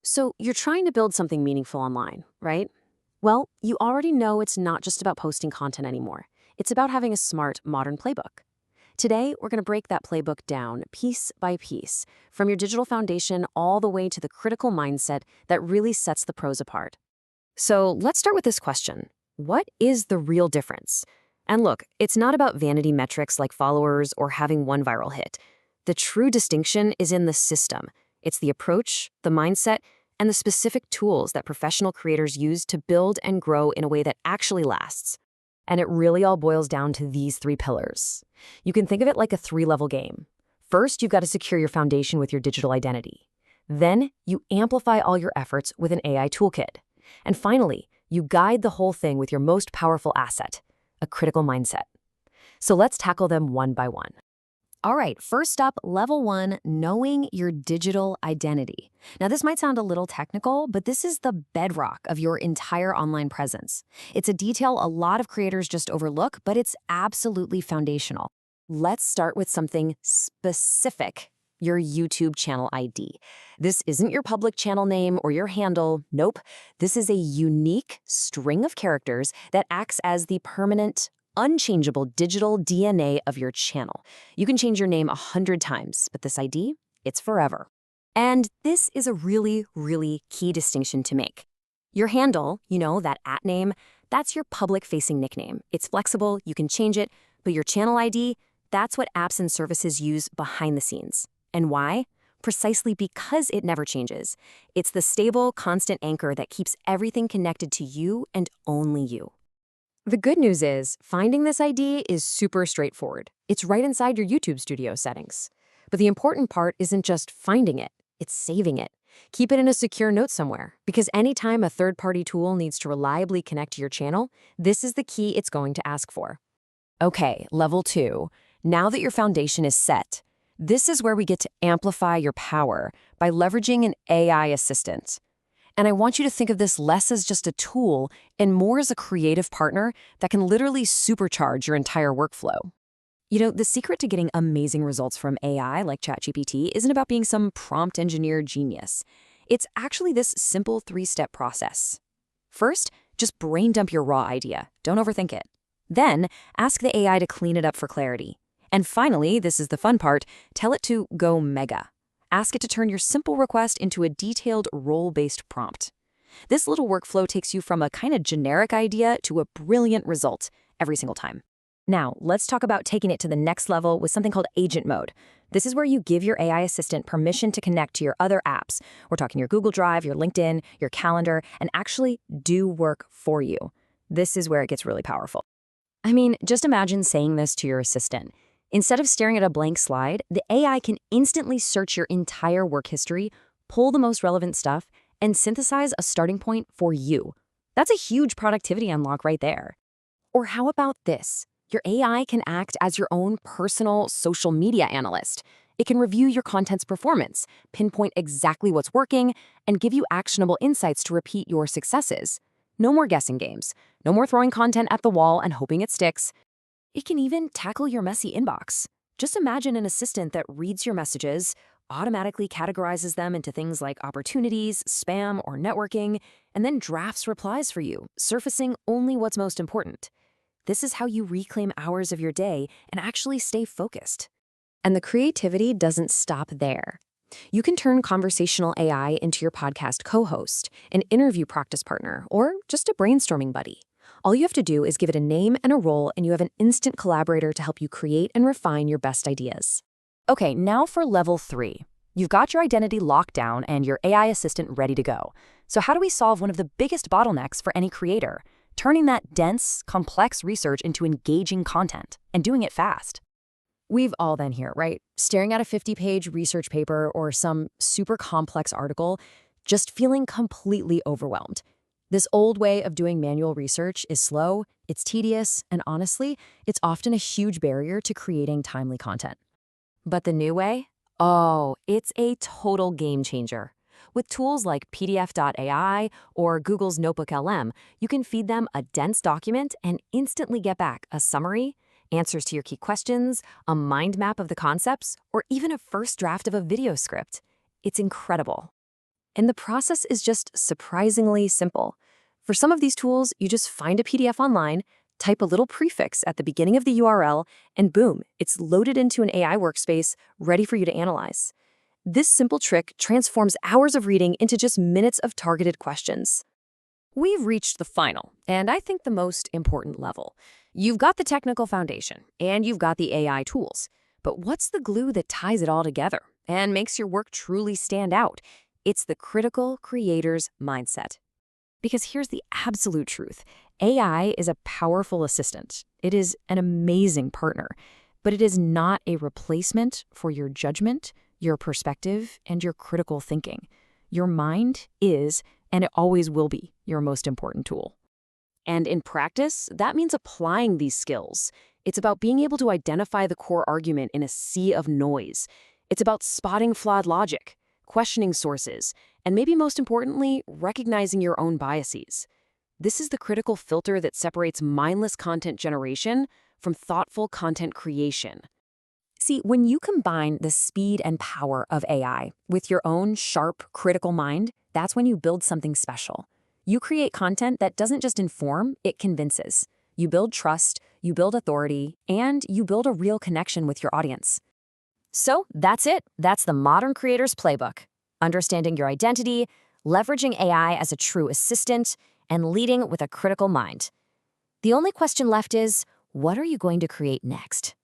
So you're trying to build something meaningful online, right? Well, you already know it's not just about posting content anymore. It's about having a smart, modern playbook. Today, we're going to break that playbook down piece by piece, from your digital foundation all the way to the critical mindset that really sets the pros apart. So let's start with this question. What is the real difference? And look, it's not about vanity metrics like followers or having one viral hit. The true distinction is in the system. It's the approach, the mindset, and the specific tools that professional creators use to build and grow in a way that actually lasts. And it really all boils down to these three pillars. You can think of it like a three-level game. First, you've got to secure your foundation with your digital identity. Then, you amplify all your efforts with an AI toolkit. And finally, you guide the whole thing with your most powerful asset, a critical mindset. So let's tackle them one by one. All right, first up, level one, knowing your digital identity. Now, this might sound a little technical, but this is the bedrock of your entire online presence. It's a detail a lot of creators just overlook, but it's absolutely foundational. Let's start with something specific, your YouTube channel ID. This isn't your public channel name or your handle. Nope. This is a unique string of characters that acts as the permanent, unchangeable digital DNA of your channel. You can change your name 100 times, but this ID, it's forever. And this is a really, really key distinction to make. Your handle, that @ name, that's your public-facing nickname. It's flexible, you can change it, but your channel ID, that's what apps and services use behind the scenes. And why? Precisely because it never changes. It's the stable, constant anchor that keeps everything connected to you and only you. The good news is, finding this ID is super straightforward. It's right inside your YouTube Studio settings. But the important part isn't just finding it, it's saving it. Keep it in a secure note somewhere, because anytime a third-party tool needs to reliably connect to your channel, this is the key it's going to ask for. Okay, level two. Now that your foundation is set, this is where we get to amplify your power by leveraging an AI assistant. And I want you to think of this less as just a tool and more as a creative partner that can literally supercharge your entire workflow. The secret to getting amazing results from AI like ChatGPT isn't about being some prompt engineer genius. It's actually this simple three-step process. First, just brain dump your raw idea. Don't overthink it. Then, ask the AI to clean it up for clarity. And finally, this is the fun part, tell it to go mega. Ask it to turn your simple request into a detailed role-based prompt. This little workflow takes you from a kind of generic idea to a brilliant result every single time. Now, let's talk about taking it to the next level with something called agent mode. This is where you give your AI assistant permission to connect to your other apps. We're talking your Google Drive, your LinkedIn, your calendar, and actually do work for you. This is where it gets really powerful. I mean, just imagine saying this to your assistant. Instead of staring at a blank slide, the AI can instantly search your entire work history, pull the most relevant stuff, and synthesize a starting point for you. That's a huge productivity unlock right there. Or how about this? Your AI can act as your own personal social media analyst. It can review your content's performance, pinpoint exactly what's working, and give you actionable insights to repeat your successes. No more guessing games. No more throwing content at the wall and hoping it sticks. It can even tackle your messy inbox. Just imagine an assistant that reads your messages, automatically categorizes them into things like opportunities, spam, or networking, and then drafts replies for you, surfacing only what's most important. This is how you reclaim hours of your day and actually stay focused. And the creativity doesn't stop there. You can turn conversational AI into your podcast co-host, an interview practice partner, or just a brainstorming buddy. All you have to do is give it a name and a role, and you have an instant collaborator to help you create and refine your best ideas. Okay, now for level 3. You've got your identity locked down and your AI assistant ready to go. So how do we solve one of the biggest bottlenecks for any creator? Turning that dense, complex research into engaging content, and doing it fast. We've all been here, right? Staring at a 50-page research paper or some super complex article, just feeling completely overwhelmed. This old way of doing manual research is slow, it's tedious, and honestly, it's often a huge barrier to creating timely content. But the new way? Oh, it's a total game changer. With tools like PDF.ai or Google's Notebook LM, you can feed them a dense document and instantly get back a summary, answers to your key questions, a mind map of the concepts, or even a first draft of a video script. It's incredible. And the process is just surprisingly simple. For some of these tools, you just find a PDF online, type a little prefix at the beginning of the URL, and boom, it's loaded into an AI workspace ready for you to analyze. This simple trick transforms hours of reading into just minutes of targeted questions. We've reached the final, and I think the most important level. You've got the technical foundation, and you've got the AI tools. But what's the glue that ties it all together and makes your work truly stand out? It's the critical creator's mindset. Because here's the absolute truth. AI is a powerful assistant. It is an amazing partner, but it is not a replacement for your judgment, your perspective, and your critical thinking. Your mind is, and it always will be, your most important tool. And in practice, that means applying these skills. It's about being able to identify the core argument in a sea of noise. It's about spotting flawed logic, questioning sources, and maybe most importantly, recognizing your own biases. This is the critical filter that separates mindless content generation from thoughtful content creation. See, when you combine the speed and power of AI with your own sharp, critical mind, that's when you build something special. You create content that doesn't just inform, it convinces. You build trust, you build authority, and you build a real connection with your audience. So that's it. That's the modern creator's playbook. Understanding your identity, leveraging AI as a true assistant, and leading with a critical mind. The only question left is, what are you going to create next?